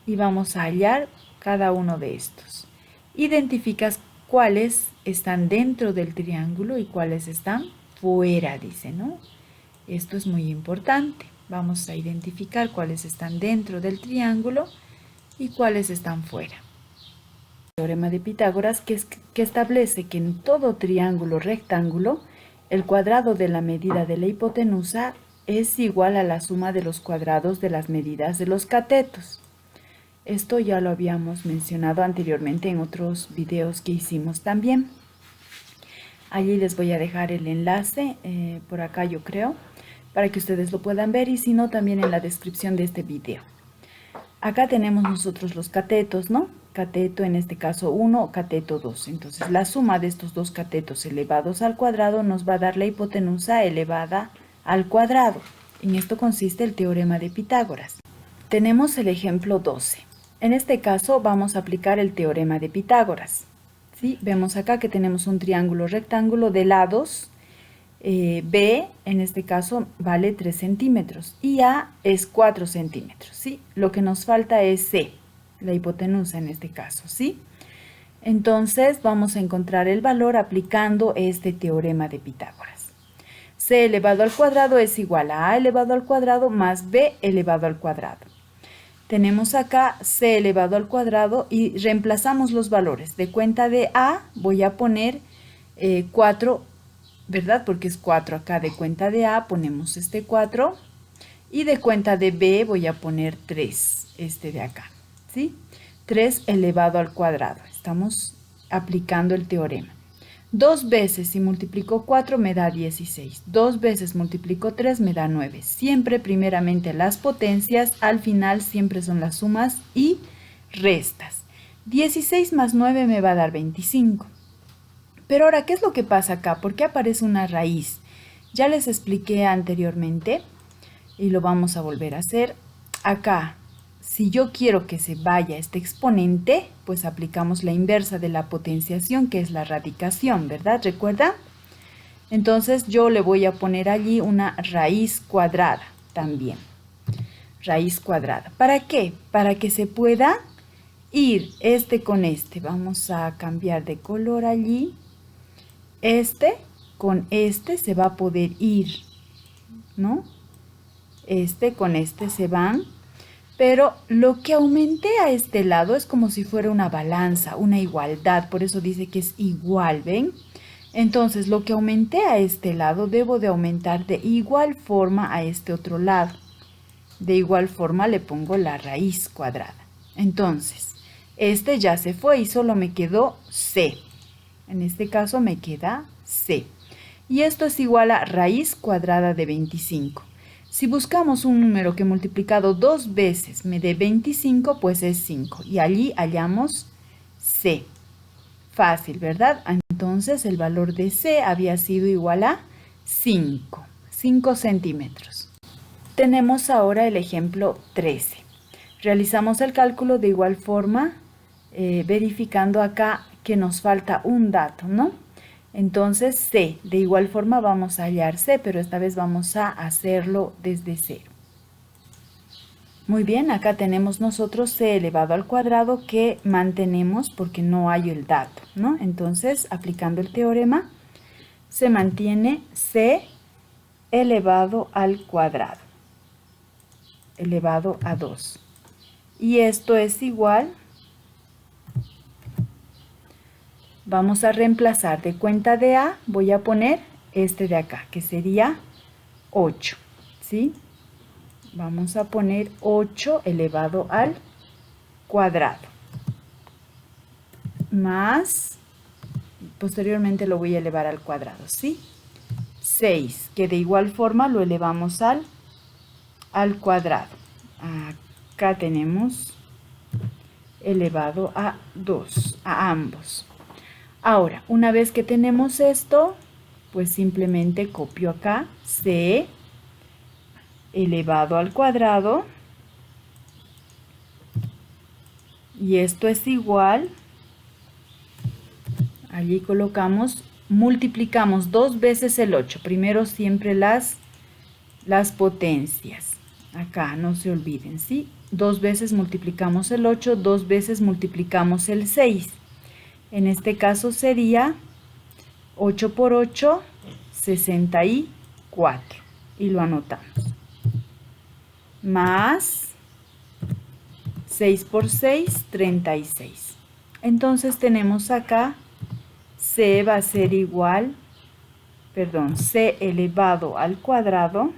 y vamos a hallar cada uno de estos. Identificas cuáles están dentro del triángulo y cuáles están fuera, dice, ¿no? Esto es muy importante. Vamos a identificar cuáles están dentro del triángulo y cuáles están fuera. El teorema de Pitágoras que establece que en todo triángulo rectángulo el cuadrado de la medida de la hipotenusa es igual a la suma de los cuadrados de las medidas de los catetos. Esto ya lo habíamos mencionado anteriormente en otros videos que hicimos también. Allí les voy a dejar el enlace, por acá yo creo, para que ustedes lo puedan ver y si no también en la descripción de este video. Acá tenemos nosotros los catetos, ¿no? Cateto en este caso 1, cateto 2. Entonces la suma de estos dos catetos elevados al cuadrado nos va a dar la hipotenusa elevada al cuadrado. En esto consiste el teorema de Pitágoras. Tenemos el ejemplo 12. En este caso vamos a aplicar el teorema de Pitágoras. ¿Sí? Vemos acá que tenemos un triángulo rectángulo de lados B, en este caso, vale 3 centímetros y A es 4 centímetros, ¿sí? Lo que nos falta es C, la hipotenusa en este caso, ¿sí? Entonces vamos a encontrar el valor aplicando este teorema de Pitágoras. C elevado al cuadrado es igual a A elevado al cuadrado más B elevado al cuadrado. Tenemos acá C elevado al cuadrado y reemplazamos los valores. De cuenta de A voy a poner 4, ¿verdad? Porque es 4 acá. De cuenta de A ponemos este 4 y de cuenta de B voy a poner 3, este de acá, ¿sí? 3 elevado al cuadrado. Estamos aplicando el teorema. 2 veces si multiplico 4 me da 16. 2 veces multiplico 3 me da 9. Siempre primeramente las potencias, al final siempre son las sumas y restas. 16 más 9 me va a dar 25. Pero ahora, ¿qué es lo que pasa acá? ¿Por qué aparece una raíz? Ya les expliqué anteriormente y lo vamos a volver a hacer. Acá, si yo quiero que se vaya este exponente, pues aplicamos la inversa de la potenciación, que es la radicación, ¿verdad? ¿Recuerda? Entonces yo le voy a poner allí una raíz cuadrada también. Raíz cuadrada. ¿Para qué? Para que se pueda ir este con este. Vamos a cambiar de color allí. Este con este se va a poder ir, ¿no? Este con este se van. Pero lo que aumenté a este lado es como si fuera una balanza, una igualdad. Por eso dice que es igual, ¿ven? Entonces, lo que aumenté a este lado, debo de aumentar de igual forma a este otro lado. De igual forma le pongo la raíz cuadrada. Entonces, este ya se fue y solo me quedó C. En este caso me queda C. Y esto es igual a raíz cuadrada de 25. Si buscamos un número que multiplicado 2 veces me dé 25, pues es 5. Y allí hallamos C. Fácil, ¿verdad? Entonces el valor de C había sido igual a 5 centímetros. Tenemos ahora el ejemplo 13. Realizamos el cálculo de igual forma, verificando acá que nos falta un dato, ¿no? Entonces C, de igual forma vamos a hallar C, pero esta vez vamos a hacerlo desde cero. Muy bien, acá tenemos nosotros C elevado al cuadrado que mantenemos porque no hay el dato, ¿no? Entonces, aplicando el teorema, se mantiene C elevado al cuadrado, elevado a 2. Y esto es igual, vamos a reemplazar de cuenta de A, voy a poner este de acá, que sería 8, ¿sí? Vamos a poner 8 elevado al cuadrado. Más, posteriormente lo voy a elevar al cuadrado, ¿sí? 6, que de igual forma lo elevamos al cuadrado. Acá tenemos elevado a 2, a ambos. Ahora, una vez que tenemos esto, pues simplemente copio acá C elevado al cuadrado. Y esto es igual. Allí colocamos, multiplicamos 2 veces el 8. Primero siempre las potencias. Acá no se olviden, ¿sí? 2 veces multiplicamos el 8, 2 veces multiplicamos el 6. En este caso sería 8 por 8, 64. Y lo anotamos. Más 6 por 6, 36. Entonces tenemos acá C va a ser igual, C elevado al cuadrado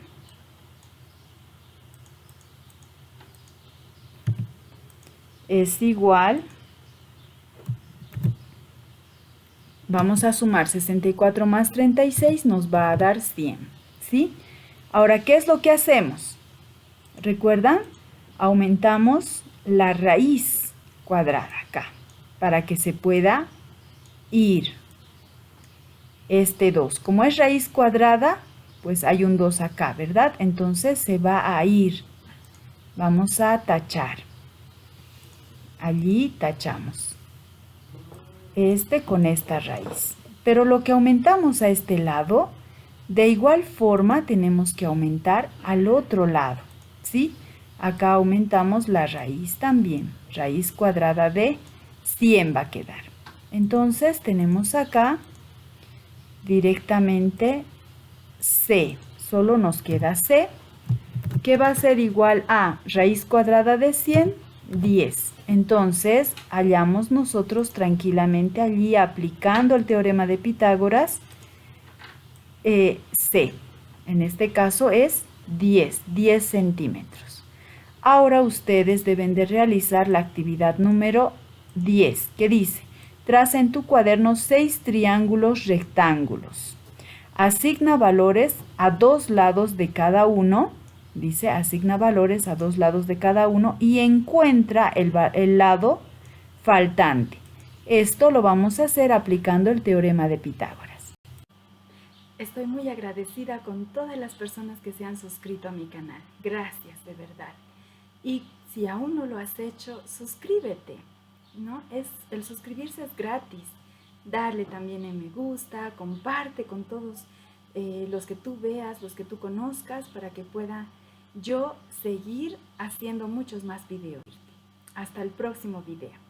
es igual, vamos a sumar 64 más 36, nos va a dar 100, ¿sí? Ahora, ¿qué es lo que hacemos? ¿Recuerdan? Aumentamos la raíz cuadrada acá, para que se pueda ir este 2. Como es raíz cuadrada, pues hay un 2 acá, ¿verdad? Entonces se va a ir. Vamos a tachar. Allí tachamos. Este con esta raíz. Pero lo que aumentamos a este lado De igual forma tenemos que aumentar al otro lado, ¿sí? Acá aumentamos la raíz también. Raíz cuadrada de 100 va a quedar. Entonces tenemos acá directamente C. Solo nos queda C, que va a ser igual a raíz cuadrada de 100, 10. Entonces hallamos nosotros tranquilamente allí, aplicando el teorema de Pitágoras, C. En este caso es 10 centímetros. Ahora ustedes deben de realizar la actividad número 10, que dice: traza en tu cuaderno 6 triángulos rectángulos. Asigna valores a 2 lados de cada uno. Dice, asigna valores a 2 lados de cada uno y encuentra el lado faltante. Esto lo vamos a hacer aplicando el teorema de Pitágoras. Estoy muy agradecida con todas las personas que se han suscrito a mi canal. Gracias, de verdad. Y si aún no lo has hecho, suscríbete, ¿no? El suscribirse es gratis. Darle también en me gusta, comparte con todos los que tú veas, los que tú conozcas, para que pueda yo seguir haciendo muchos más videos. Hasta el próximo video.